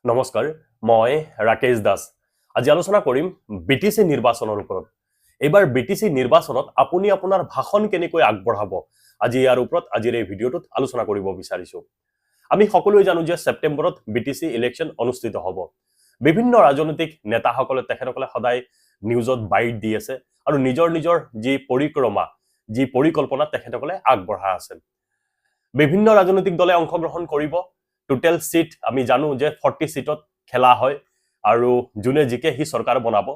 নমস্কাৰ মই ৰাকেশ দাস আজি আলোচনা কৰিম বিটিসি নিৰ্বাচনৰ ওপৰত এবাৰ বিটিসি নিৰ্বাচনত আপুনি আপোনাৰ ভাষণ কেনেকৈ আগবঢ়াব আজি ইয়াৰ ওপৰত আজিৰ এই ভিডিঅটোত আলোচনা কৰিব বিচাৰিছো আমি সকলোৱে জানো যে সেপ্টেম্বৰত বিটিসি ইলেকশন অনুষ্ঠিত হ'ব বিভিন্ন ৰাজনৈতিক নেতাসকলে তেখেতসকলে সদায় নিউজত বাইট দি আছে আৰু নিজৰ নিজৰ যি পৰিক্ৰমা যি পৰিকল্পনা তেখেতসকলে আগবঢ়াই আছে বিভিন্ন ৰাজনৈতিক দলে অংশগ্ৰহণ কৰিব টোটাল সিট আমি জানো যে 40 সিটত খেলা হয় আৰু জুনে জিকে হি সৰকাৰ বনাব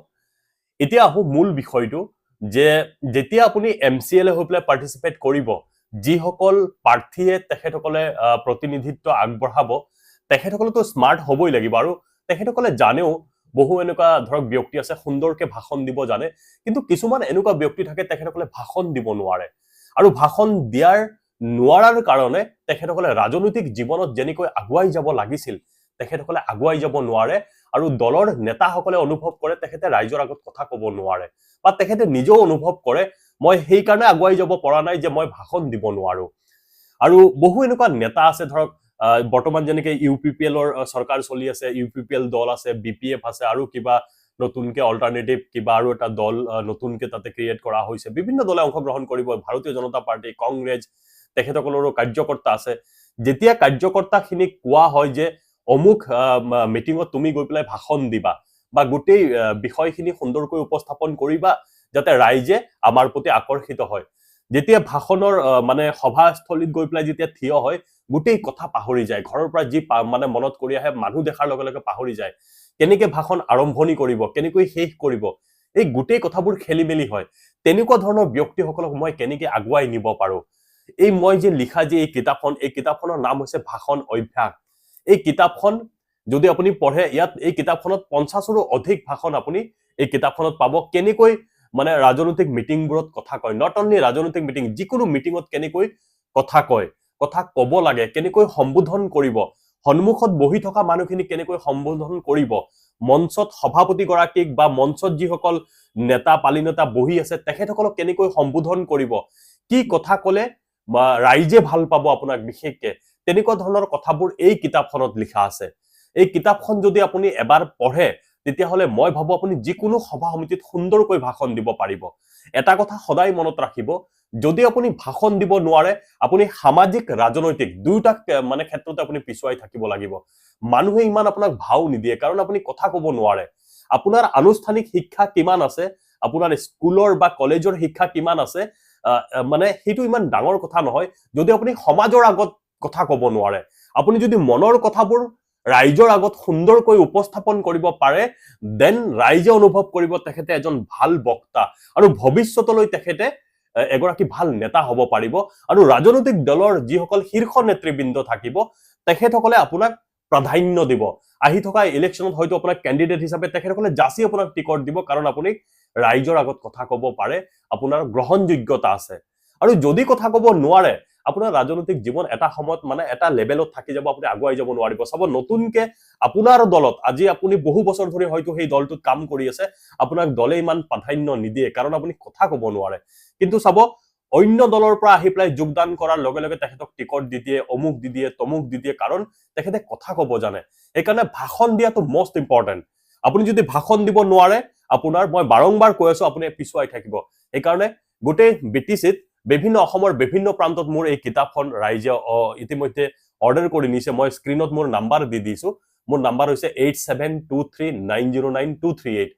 এতিয়া আহো মূল বিষয়টো যে যেতিয়া আপুনি এমসিএল হৈ প্লে পাৰ্টিসিপেট কৰিব যি সকল প্ৰাৰ্থীয়ে তেখেতসকলে প্ৰতিনিধিত্ব আগবঢ়াব তেখেতসকলে তো স্মাৰ্ট হ'বই লাগিব আৰু তেখেতসকলে জানেও বহু এনেকুৱা ধৰক ব্যক্তি আছে সুন্দৰকে ভাষণ দিব জানে কিন্তু কিছুমান এনেকুৱা ব্যক্তি থাকে তেখেতসকলে ভাষণ দিব নোৱাৰে আৰু ভাষণ দিয়াৰ নোৱাৰাৰ কাৰণে তেখেতসকলে ৰাজনৈতিক জীৱনত যেনেকৈ আগুৱাই যাব লাগিছিল তেখেতসকলে আগুৱাই যাব নোৱাৰে আৰু দলৰ নেতাসকলে অনুভৱ কৰে তেখেতে ৰাইজৰ আগত কথা ক'ব নোৱাৰে বা তেখেতে নিজেও অনুভৱ কৰে মই সেই কাৰণে আগুৱাই যাব পৰা নাই যে মই ভাষণ দিব নোৱাৰো আৰু বহু এনেকুৱা নেতা আছে ধৰক বৰ্তমান যেনেকৈ ইউপিপিএলৰ সৰকাৰ চলি আছে ইউপিপিএল দল আছে বিপিএফ আছে আৰু কিবা নতুনকে অল্টাৰনেটিভ কিবা আৰু এটা দল নতুনকে তাতে ক্ৰিয়েট কৰা হৈছে বিভিন্ন দলে অংশগ্ৰহণ কৰিব ভাৰতীয় জনতা পাৰ্টি কংগ্ৰেছ তেখেতসকলৰো কাৰ্যকৰ্তা আছে যেতিয়া কাৰ্যকৰ্তাখিনিক কোৱা হয় যে অমুক মিটিঙত তুমি গৈ পেলাই ভাষণ দিবা বা গোটেই বিষয়খিনি সুন্দৰকৈ উপস্থাপন কৰিবা যাতে ৰাইজে আমাৰ প্ৰতি আকৰ্ষিত হয় যেতিয়া ভাষণৰ মানে সভাস্থলীত গৈ পেলাই যেতিয়া থিয় হয় গোটেই কথা পাহৰি যায় ঘৰৰ পৰা যি মানে মনত কৰি আহে মানুহ দেখাৰ লগে লগে পাহৰি যায় কেনেকৈ ভাষণ আৰম্ভণি কৰিব কেনেকৈ শেষ কৰিব এই গোটেই কথাবোৰ খেলিমেলি হয় তেনেকুৱা ধৰণৰ ব্যক্তিসকলক মই কেনেকৈ আগুৱাই নিব পাৰো এই মই যে লিখা যে এই কিতাপখনৰ নাম হৈছে ভাষণ অভ্যাস এই কিতাপখন যদি আপুনি পঢ়ে ইয়াত এই কিতাপখনত 50ৰো অধিক ভাষণ আপুনি এই কিতাপখনত পাব কেনেকৈ মানে ৰাজনৈতিক মিটিংবোৰত কথা কয় নট অনলি ৰাজনৈতিক মিটিং যিকোনো মিটিংত কেনেকৈ কথা কয় কথা ক'ব লাগে কেনেকৈ সম্বোধন কৰিব সন্মুখত বহি থকা মানুহখিনি কেনেকৈ সম্বোধন কৰিব মঞ্চত সভাপতি গৰাকীক বা মঞ্চত যিসকল নেতা পালিনেতা বহি আছে তেখেতসকলক কেনেকৈ সম্বোধন কৰিব কি কথা ক'লে ৰাইজে ভাল পাব আপোনাক বিশেষকে তেনেকুৱা ধৰণৰ কথাবোৰ এই কিতাপখনত লিখা আছে এই কিতাপখন যদি আপুনি এবাৰ পঢ়ে তেতিয়া হলে মই ভাবো আপুনি যিকোনো সভা সমিতিত সুন্দৰকৈ ভাষণ দিব পাৰিব এটা কথা সদায় মনত ৰাখিব যদি আপুনি ভাষণ দিব নোৱাৰে আপুনি সামাজিক ৰাজনৈতিক দুটা মানে ক্ষেত্ৰতে আপুনি পিছুৱাই থাকিব লাগিব মানুহে ইমান আপোনাক ভাও নিদিয়ে কাৰণ আপুনি কথা ক'ব নোৱাৰে আপোনাৰ আনুষ্ঠানিক শিক্ষা কিমান আছে আপোনাৰ স্কুলৰ বা কলেজৰ শিক্ষা কিমান আছে মানে হেতু ইমান ডাঙৰ কথা নহয় যদি আপুনি সমাজৰ আগত কথা ক'ব নোৱাৰে আপুনি যদি মনৰ কথাবোৰ ৰাইজৰ আগত সুন্দৰকৈ উপস্থাপন কৰিব পাৰে দেন ৰাইজে অনুভৱ কৰিব তেখেতে এজন ভাল বক্তা আৰু ভৱিষ্যতলৈ তেখেতে এগৰাকী ভাল নেতা হ'ব পাৰিব আৰু ৰাজনৈতিক দলৰ যিসকল শীৰ্ষ নেতৃবৃন্দ থাকিব তেখেতসকলে আপোনাক প্ৰাধান্য দিব আহি থকা ইলেকশ্যনত হয়তো আপোনাক ক্যান্ডিডেট হিচাপে তেখেতসকলে জাসি আপোনাক টিকট দিব কাৰণ আপুনি ৰাইজৰ আগত কথা ক'ব পাৰে আপোনাৰ গ্ৰহণযোগ্যতা আছে আৰু যদি কথা ক'ব নোৱাৰে আপোনাৰ ৰাজনৈতিক জীৱন এটা সময়ত মানে এটা লেভেলত থাকি যাব আপুনি আগুৱাই যাব নোৱাৰিব সব নতুনকে আপোনাৰ দলত আজি আপুনি বহু বছৰ ধৰি হয়তো সেই দলটোত কাম কৰি আছে আপোনাক দলে ইমান প্ৰাধান্য নিদিয়ে কাৰণ আপুনি কথা ক'ব নোৱাৰে কিন্তু সব অন্য দলৰ পৰা আহি প্লাই যোগদান কৰাৰ লগে লগে তেখেতক টিকট দি দিয়ে অমুক দি দিয়ে তমুক দি দিয়ে কাৰণ তেখেতে কথা ক'ব জানে এইকাৰণে ভাষণ দিয়াটো মোস্ট ইম্পৰ্টেন্ট আপুনি যদি ভাষণ দিব নোৱাৰে আপোনাৰ মই বাৰংবাৰ কৈ আছো আপুনি পিছুৱাই থাকিব এইকাৰণে গোটেই বিটিসিত বিভিন্ন অসমৰ বিভিন্ন প্ৰান্তত মোৰ এই কিতাপখন ৰাইজে ইতিমধ্যে অৰ্ডাৰ কৰি নিছে মই স্ক্ৰিনত মোৰ নাম্বাৰ দি দিছো মোৰ নাম্বাৰ হৈছে 8723909238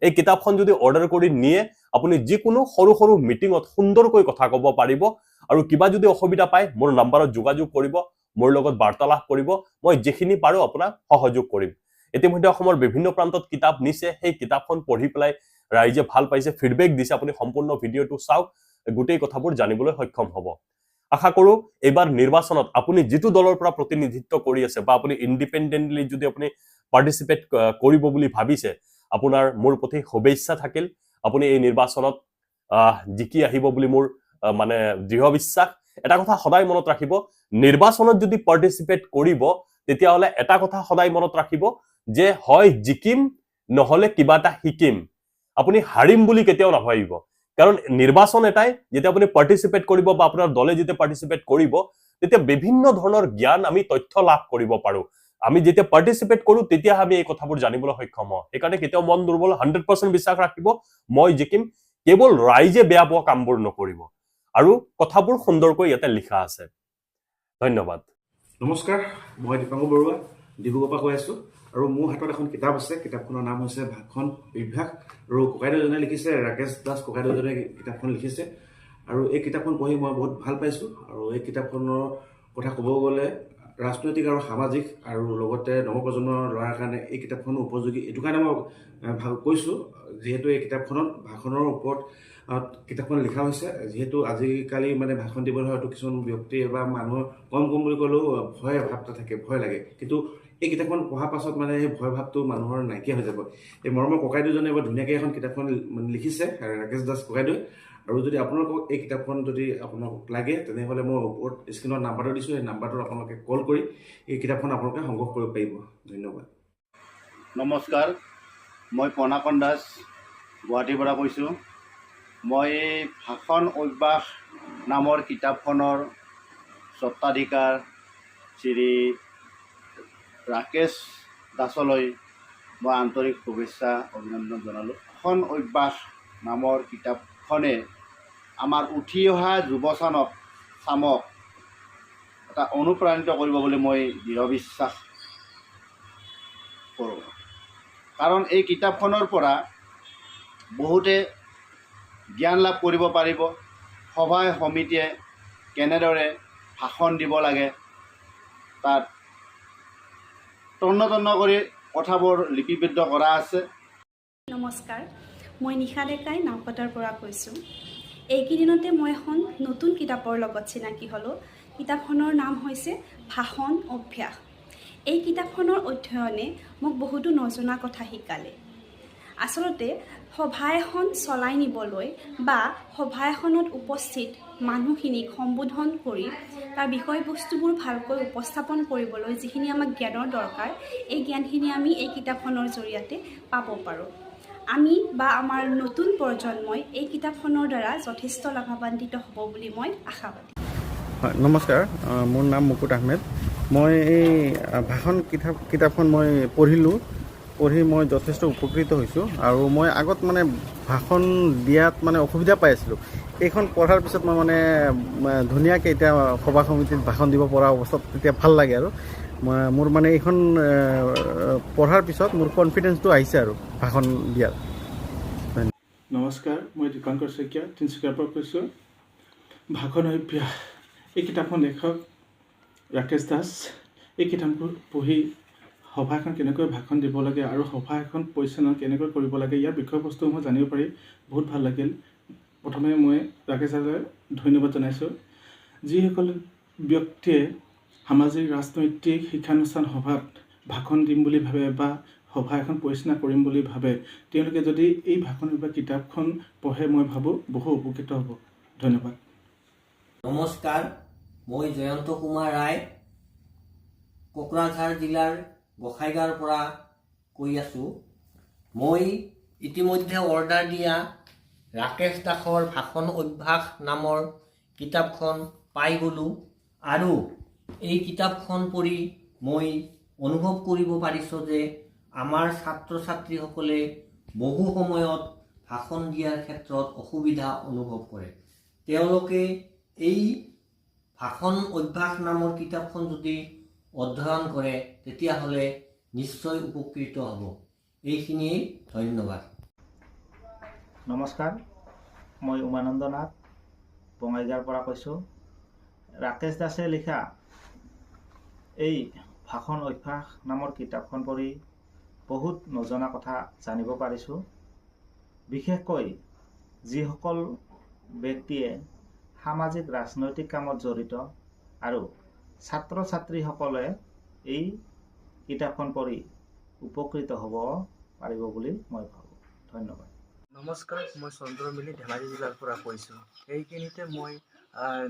এই কিতাপখন যদি অৰ্ডাৰ কৰি নিয়ে আপুনি যিকোনো সৰু সৰু মিটিংত সুন্দৰকৈ কথা ক'ব পাৰিব আৰু কিবা যদি অসুবিধা পায় মোৰ নাম্বাৰত যোগাযোগ কৰিব মোৰ লগত বাৰ্তালাপ কৰিব মই যেখিনি পাৰো আপোনাক সহযোগ কৰিম ইতিমধ্যে অসমৰ বিভিন্ন প্ৰান্তত কিতাপ নিছে সেই কিতাপখন পঢ়ি পেলাই ৰাইজে ভাল পাইছে ফিডবেক দিছে আপুনি সম্পূৰ্ণ ভিডিঅটো চাওক গোটেই কথাবোৰ জানিবলৈ সক্ষম হ'ব আশা কৰো এবাৰ নিৰ্বাচনত আপুনি যেটো দলৰ পৰা প্ৰতিনিধিত্ব কৰি আছে বা আপুনি ইন্ডিপেন্ডেন্টলি যদি আপুনি পাৰ্টিসিপেট কৰিব বুলি ভাবিছে আপোনাৰ মোৰ প্ৰতি শুভেচ্ছা থাকিল আপুনি এই নিৰ্বাচনত জিকি আহিব বুলি মোৰ মানে দৃঢ় বিশ্বাস এটা কথা সদায় মনত ৰাখিব নিৰ্বাচনত যদি পাৰ্টিসিপেট কৰিব তেতিয়া হলে এটা কথা সদায় মনত ৰাখিব যে হয় জিকিম নহলে কিবা এটা হিকিম আপুনি হাৰিম বুলি কেতিয়াও নাভাবিব কাৰণ নিৰ্বাচন এটাই যেতিয়া আপুনি পাৰ্টিসিপেট কৰিব বা আপোনাৰ দলে যেতিয়া পাৰ্টিসিপেট কৰিব তেতিয়া বিভিন্ন ধৰণৰ জ্ঞান আমি তথ্য লাভ কৰিব পাৰো আমি যেতিয়া পাৰ্টিচিপেট কৰোঁ তেতিয়া আমি এই কথাবোৰ জানিবলৈ সক্ষম হওঁ সেইকাৰণে কেতিয়াও মন দুৰ্বল 100% বিশ্বাস ৰাখিব মই জিকিম কেৱল ৰাইজে বেয়া পোৱা কামবোৰ নকৰিব আৰু কথাবোৰ সুন্দৰকৈ ইয়াতে লিখা আছে ধন্যবাদ নমস্কাৰ মই দীপাংকৰ বৰুৱা ডিব্ৰুগড়ৰ পৰা কৈ আছোঁ আৰু মোৰ হাতত এখন কিতাপ আছে কিতাপখনৰ নাম হৈছে ভাষণ অভ্যাস আৰু ককাইদেউজনে লিখিছে ৰাকেশ দাস ককাইদেউজনে কিতাপখন লিখিছে আৰু এই কিতাপখন পঢ়ি মই বহুত ভাল পাইছোঁ আৰু এই কিতাপখনৰ কথা ক'ব গ'লে ৰাজনৈতিক আৰু সামাজিক আৰু লগতে নৱপ্ৰজন্মৰ ল'ৰাৰ কাৰণে এই কিতাপখন উপযোগী এইটো কাৰণে মই ভাল কৈছোঁ যিহেতু এই কিতাপখনত ভাষণৰ ওপৰত কিতাপখন লিখা হৈছে যিহেতু আজিকালি মানে ভাষণ দিবলৈ হয়তো কিছুমান ব্যক্তি বা মানুহৰ কম বুলি ক'লেও ভয় ভাৱ এটা থাকে ভয় লাগে কিন্তু এই কিতাপখন পঢ়াৰ পাছত মানে সেই ভয় ভাৱটো মানুহৰ নাইকিয়া হৈ যাব এই মৰমৰ ককাইদেউজনে বৰ ধুনীয়াকৈ এখন কিতাপখন লিখিছে ৰাকেশ দাস ককাইদেউ আৰু যদি আপোনালোকক এই কিতাপখন যদি আপোনালোকক লাগে তেনেহ'লে মই ওপৰত স্ক্ৰীণত নাম্বাৰটো দিছোঁ সেই নাম্বাৰটোত আপোনালোকে কল কৰি এই কিতাপখন আপোনালোকে সংগ্ৰহ কৰিব পাৰিব ধন্যবাদ নমস্কাৰ মই পনাকণ দাস গুৱাহাটীৰ পৰা কৈছোঁ মই ভাষণ অভ্যাস নামৰ কিতাপখনৰ স্বত্বাধিকাৰ শ্ৰী ৰাকেশ দাসলৈ মই আন্তৰিক শুভেচ্ছা অভিনন্দন জনালোঁ ভাষণ অভ্যাস নামৰ কিতাপখনে আমাৰ উঠি অহা চামক এটা অনুপ্ৰাণিত কৰিব বুলি মই দৃঢ় বিশ্বাস কৰোঁ কাৰণ এই কিতাপখনৰ পৰা বহুতে জ্ঞান লাভ কৰিব পাৰিব সভাই সমিতিয়ে কেনেদৰে ভাষণ দিব লাগে তাত তন্ন কৰি কথাবোৰ লিপিবদ্ধ কৰা আছে নমস্কাৰ মই নিশা ডেকাই নাওকটাৰ পৰা কৈছোঁ এইকেইদিনতে মই এখন নতুন কিতাপৰ লগত চিনাকি হ'লোঁ কিতাপখনৰ নাম হৈছে ভাষণ অভ্যাস এই কিতাপখনৰ অধ্যয়নে মোক বহুতো নজনা কথা শিকালে আচলতে সভা এখন চলাই নিবলৈ বা সভা এখনত উপস্থিত মানুহখিনিক সম্বোধন কৰি তাৰ বিষয়বস্তুবোৰ ভালকৈ উপস্থাপন কৰিবলৈ যিখিনি আমাক জ্ঞানৰ দৰকাৰ এই জ্ঞানখিনি আমি এই কিতাপখনৰ জৰিয়তে পাব পাৰোঁ আমি বা আমাৰ নতুন প্ৰজন্মই এই কিতাপখনৰ দ্বাৰা যথেষ্ট লাভান্বিত হ'ব বুলি মই আশাবাদী হয় নমস্কাৰ মোৰ নাম মুকুট আহমেদ মই এই ভাষণ কিতাপখন মই পঢ়ি মই যথেষ্ট উপকৃত হৈছোঁ আৰু মই আগত মানে ভাষণ দিয়াত মানে অসুবিধা পাই আছিলোঁ এইখন পঢ়াৰ পিছত মই মানে ধুনীয়াকৈ এতিয়া সভা সমিতিত ভাষণ দিব পৰা অৱস্থাত তেতিয়া ভাল লাগে আৰু মোৰ মানে এইখন পঢ়াৰ পিছত মোৰ কনফিডেন্সটো আহিছে আৰু ভাষণ দিয়াত নমস্কাৰ মই দীপাংকৰ শইকীয়া তিনিচুকীয়াৰ পৰা কৈছোঁ ভাষণ অভ্যাস এই কিতাপখন লেখক ৰাকেশ দাস এই কিতাপবোৰ পঢ়ি সভা এখন কেনেকৈ ভাষণ দিব লাগে আৰু সভা এখন পৰিচালনা কেনেকৈ কৰিব লাগে ইয়াৰ বিষয়বস্তুসমূহ জানিব পাৰি বহুত ভাল লাগিল প্ৰথমে মই ৰাকেশ দাসলৈ ধন্যবাদ জনাইছোঁ যিসকল ব্যক্তিয়ে সামাজিক ৰাজনৈতিক শিক্ষানুষ্ঠান সভাত ভাষণ দিম বুলি ভাবে বা সভা এখন পৰিচালনা কৰিম বুলি ভাবে তেওঁলোকে যদি এই ভাষণ বা কিতাপখন পঢ়ে মই ভাবোঁ বহু উপকৃত হ'ব ধন্যবাদ নমস্কাৰ মই জয়ন্ত কুমাৰ ৰায় কোকৰাঝাৰ জিলাৰ গোসাইগাঁৱৰ পৰা কৈ আছোঁ মই ইতিমধ্যে অৰ্ডাৰ দিয়া ৰাকেশ দাসৰ ভাষণ অভ্যাস নামৰ কিতাপখন পাই গ'লোঁ আৰু এই কিতাপখন পঢ়ি মই অনুভৱ কৰিব পাৰিছোঁ যে আমাৰ ছাত্ৰ ছাত্ৰীসকলে বহু সময়ত ভাষণ দিয়াৰ ক্ষেত্ৰত অসুবিধা অনুভৱ কৰে তেওঁলোকে এই ভাষণ অভ্যাস নামৰ কিতাপখন যদি অধ্যয়ন কৰে তেতিয়াহ'লে নিশ্চয় উপকৃত হ'ব এইখিনিয়েই ধন্যবাদ নমস্কাৰ মই উমানন্দ নাথ বঙাইগাঁৱৰ পৰা কৈছোঁ ৰাকেশ দাসে লিখা এই ভাষণ অভ্যাস নামৰ কিতাপখন পঢ়ি বহুত নজনা কথা জানিব পাৰিছোঁ বিশেষকৈ যিসকল ব্যক্তিয়ে সামাজিক ৰাজনৈতিক কামত জড়িত আৰু ছাত্ৰ ছাত্ৰীসকলে এই কিতাপখন পঢ়ি উপকৃত হ'ব পাৰিব বুলি মই ভাবোঁ ধন্যবাদ নমস্কাৰ মই চন্দ্ৰমিলি ধেমাজি জিলাৰ পৰা কৈছোঁ এইখিনিতে মই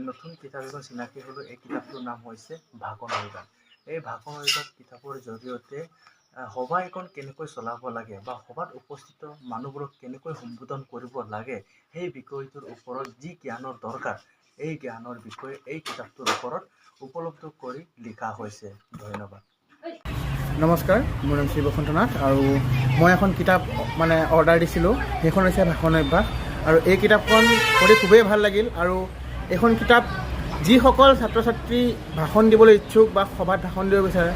নতুন কিতাপ এখন চিনাকি হ'লোঁ এই কিতাপটোৰ নাম হৈছে ভাষণ অভ্যাস এই ভাষণ অভ্যাস কিতাপৰ জৰিয়তে সভা এখন কেনেকৈ চলাব লাগে বা সভাত উপস্থিত মানুহবোৰক কেনেকৈ সম্বোধন কৰিব লাগে সেই বিষয়টোৰ ওপৰত যি জ্ঞানৰ দৰকাৰ এই জ্ঞানৰ বিষয়ে এই কিতাপটোৰ ওপৰত উপলব্ধ কৰি লিখা হৈছে ধন্যবাদ নমস্কাৰ, মোৰ নাম শ্ৰী বসন্ত নাথ আৰু মই এখন কিতাপ মানে অৰ্ডাৰ দিছিলোঁ। সেইখন হৈছে ভাষণ অভ্যাস আৰু এই কিতাপখন পঢ়ি খুবেই ভাল লাগিল। আৰু এইখন কিতাপ যিসকল ছাত্ৰ ছাত্ৰী ভাষণ দিবলৈ ইচ্ছুক বা সভাত ভাষণ দিব বিচাৰে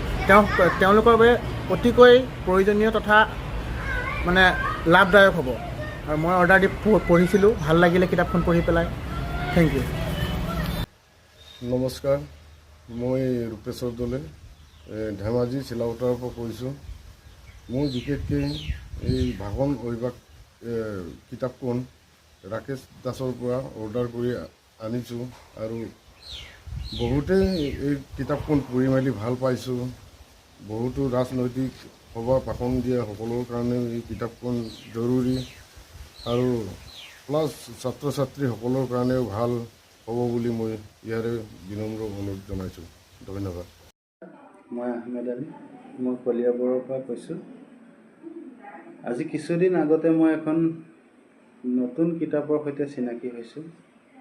তেওঁলোকৰ বাবে অতিকৈ প্ৰয়োজনীয় তথা মানে লাভদায়ক হ'ব। আৰু মই অৰ্ডাৰ দি পঢ়িছিলোঁ, ভাল লাগিলে কিতাপখন পঢ়ি পেলাই। Thank you. নমস্কাৰ, মই ৰূপেশ্বৰ দলে ধেমাজি চিলাপথাৰৰ পৰা কৈছোঁ। মই বিশেষকৈ এই ভাষণ অভ্যাস কিতাপখন ৰাকেশ দাসৰ পৰা অৰ্ডাৰ কৰি আনিছোঁ আৰু বহুতেই এই কিতাপখন পঢ়ি মেলি ভাল পাইছোঁ। বহুতো ৰাজনৈতিক সভা ভাষণ দিয়া সকলৰ কাৰণে এই কিতাপখন জৰুৰী আৰু প্লাছ ছাত্ৰ ছাত্ৰীসকলৰ কাৰণেও ভাল হ'ব বুলি মই ইয়াৰে বিনম্ৰ অনুৰোধ জনাইছোঁ। ধন্যবাদ। মই আহমেদ আলী, মই কলিয়াবৰৰ পৰা কৈছোঁ। আজি কিছুদিন আগতে মই এখন নতুন কিতাপৰ সৈতে চিনাকি হৈছোঁ।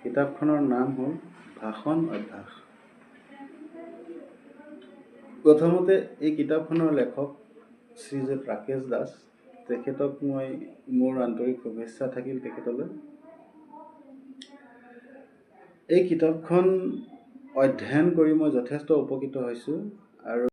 কিতাপখনৰ নাম হ'ল ভাষণ অভ্যাস। প্ৰথমতে এই কিতাপখনৰ লেখক শ্ৰীযুত ৰাকেশ দাস, তেখেতক মই মোৰ আন্তৰিক শুভেচ্ছা থাকিল তেখেতলৈ। এই কিতাপখন অধ্যয়ন কৰি মই যথেষ্ট উপকৃত হৈছোঁ আৰু